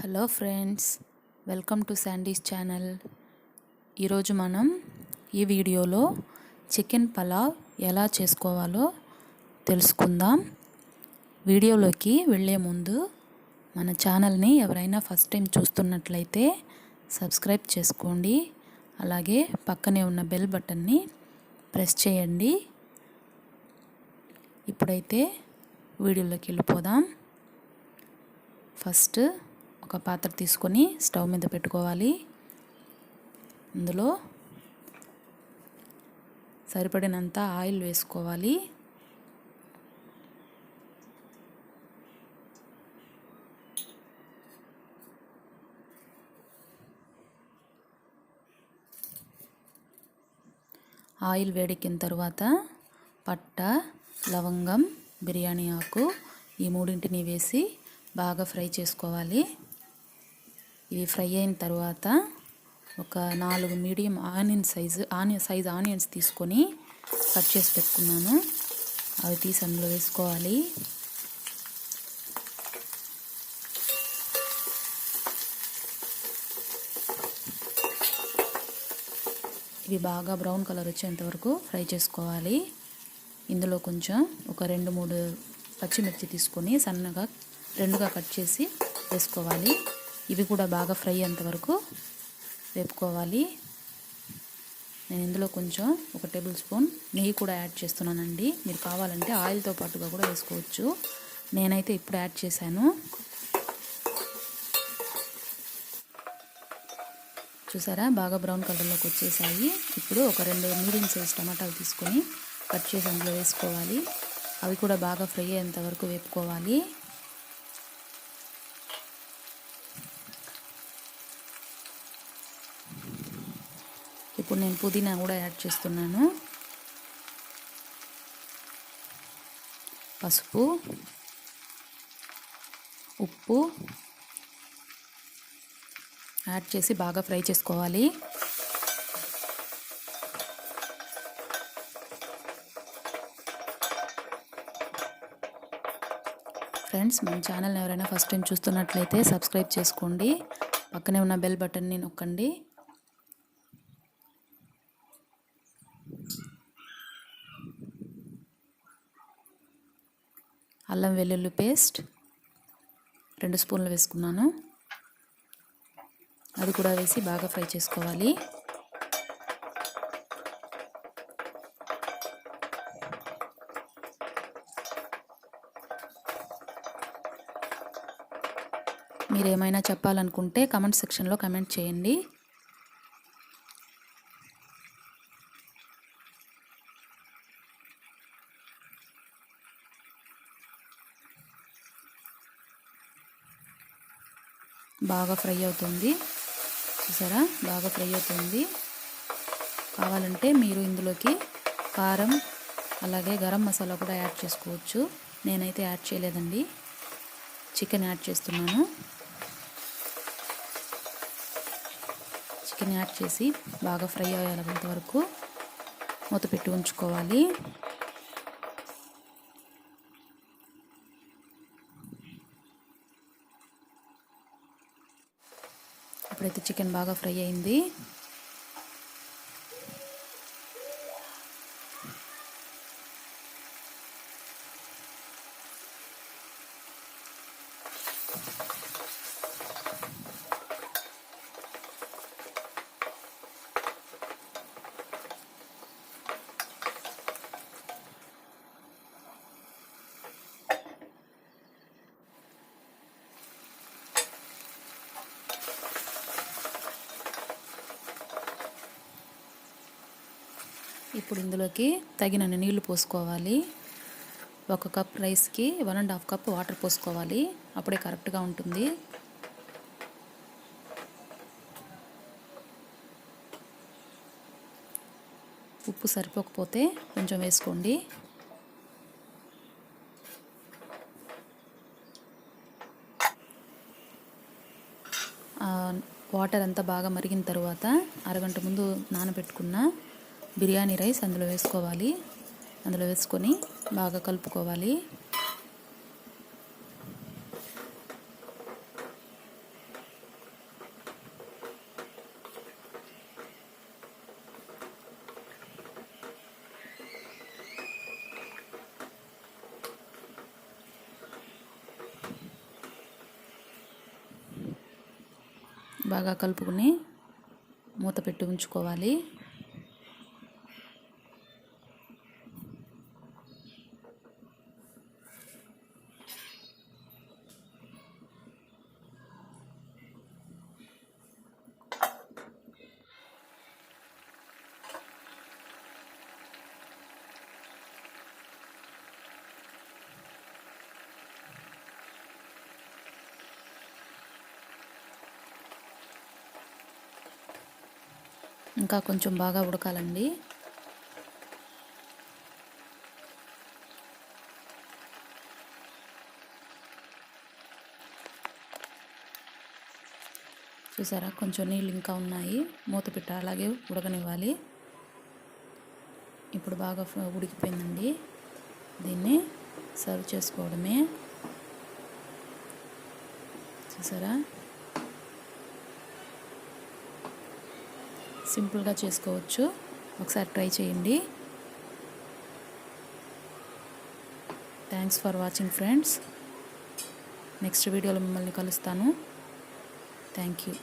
Hello friends, welcome to sandies channel. ఈరోజు మనం ఈ వీడియోలో చికెన్ పలావ్ ఎలా చేసుకోవాలో తెలుసుకుందాం. వీడియోలోకి వెళ్ళే ముందు మన ఛానల్ని ఎవరైనా ఫస్ట్ టైం చూస్తున్నట్లయితే సబ్స్క్రైబ్ చేసుకోండి. అలాగే పక్కనే ఉన్న బెల్ బటన్ని ప్రెస్ చేయండి. ఇప్పుడైతే వీడియోలోకి వెళ్ళిపోదాం. ఫస్ట్ ఒక పాత్ర తీసుకొని స్టవ్ మీద పెట్టుకోవాలి. అందులో సరిపడినంత ఆయిల్ వేసుకోవాలి. ఆయిల్ వేడెక్కిన తర్వాత పట్ట, లవంగం, బిర్యానీ ఆకు ఈ మూడింటిని వేసి బాగా ఫ్రై చేసుకోవాలి. ఇవి ఫ్రై అయిన తర్వాత ఒక 4 మీడియం ఆనియన్స్ తీసుకొని కట్ చేసి పెట్టుకున్నాను. అవి తీసి అందులో వేసుకోవాలి. ఇవి బాగా బ్రౌన్ కలర్ వచ్చేంత వరకు ఫ్రై చేసుకోవాలి. ఇందులో కొంచెం ఒక 2-3 పచ్చిమిర్చి తీసుకొని సన్నగా 2గా కట్ చేసి వేసుకోవాలి. ఇవి కూడా బాగా ఫ్రై అయ్యేంత వరకు వేపుకోవాలి. నేను ఇందులో కొంచెం 1 టేబుల్ స్పూన్ నెయ్యి కూడా యాడ్ చేస్తున్నానండి. మీరు కావాలంటే ఆయిల్తో పాటుగా కూడా వేసుకోవచ్చు. నేనైతే ఇప్పుడు యాడ్ చేశాను. చూసారా, బాగా బ్రౌన్ కలర్లోకి వచ్చేసాయి. ఇప్పుడు ఒక 2 మీడియం సైజ్ టమాటాలు తీసుకొని కట్ చేసి అందులో వేసుకోవాలి. అవి కూడా బాగా ఫ్రై అయ్యేంత వరకు వేపుకోవాలి. ఇప్పుడు నేను పుదీనా కూడా యాడ్ చేస్తున్నాను. పసుపు, ఉప్పు యాడ్ చేసి బాగా ఫ్రై చేసుకోవాలి. ఫ్రెండ్స్, మన ఛానల్ని ఎవరైనా ఫస్ట్ టైం చూస్తున్నట్లయితే సబ్స్క్రైబ్ చేసుకోండి. పక్కనే ఉన్న బెల్ బటన్ని నొక్కండి. అల్లం వెల్లుల్లి పేస్ట్ 2 స్పూన్లు వేసుకున్నాను. అది కూడా వేసి బాగా ఫ్రై చేసుకోవాలి. మీరు ఏమైనా చెప్పాలనుకుంటే కామెంట్ సెక్షన్లో కామెంట్ చేయండి. బాగా ఫ్రై అవుతుంది. చూసారా, బాగా ఫ్రై అవుతుంది. కావాలంటే మీరు ఇందులోకి కారం అలాగే గరం మసాలా కూడా యాడ్ చేసుకోవచ్చు. నేనైతే యాడ్ చేయలేదండి. చికెన్ యాడ్ చేస్తున్నాను. చికెన్ యాడ్ చేసి బాగా ఫ్రై అయ్యేంత వరకు మూత పెట్టి ఉంచుకోవాలి. ఇప్పుడైతే చికెన్ బాగా ఫ్రై అయింది. ఇప్పుడు ఇందులోకి తగినన్ని నీళ్లు పోసుకోవాలి. 1 కప్ రైస్కి 1.5 కప్ వాటర్ పోసుకోవాలి. అప్పుడే కరెక్ట్గా ఉంటుంది. ఉప్పు సరిపోకపోతే కొంచెం వేసుకోండి. వాటర్ అంతా బాగా మరిగిన తర్వాత అరగంట ముందు నానబెట్టుకున్న బిర్యానీ రైస్ అందులో వేసుకోవాలి. అందులో వేసుకొని బాగా కలుపుకోవాలి. బాగా కలుపుకుని మూత పెట్టి ఉంచుకోవాలి. ఇంకా కొంచెం బాగా ఉడకాలండి. చూసారా, కొంచెం నీళ్ళు ఇంకా ఉన్నాయి. మూత పెట్టి అలాగే ఉడకనివ్వాలి. ఇప్పుడు బాగా ఉడికిపోయిందండి. దీన్ని సర్వ్ చేసుకోవడమే. చూసారా, సింపుల్గా చేసుకోవచ్చు. ఒకసారి ట్రై చేయండి. Thanks for watching friends. Next వీడియోలో మిమ్మల్ని కలుస్తాను. Thank you.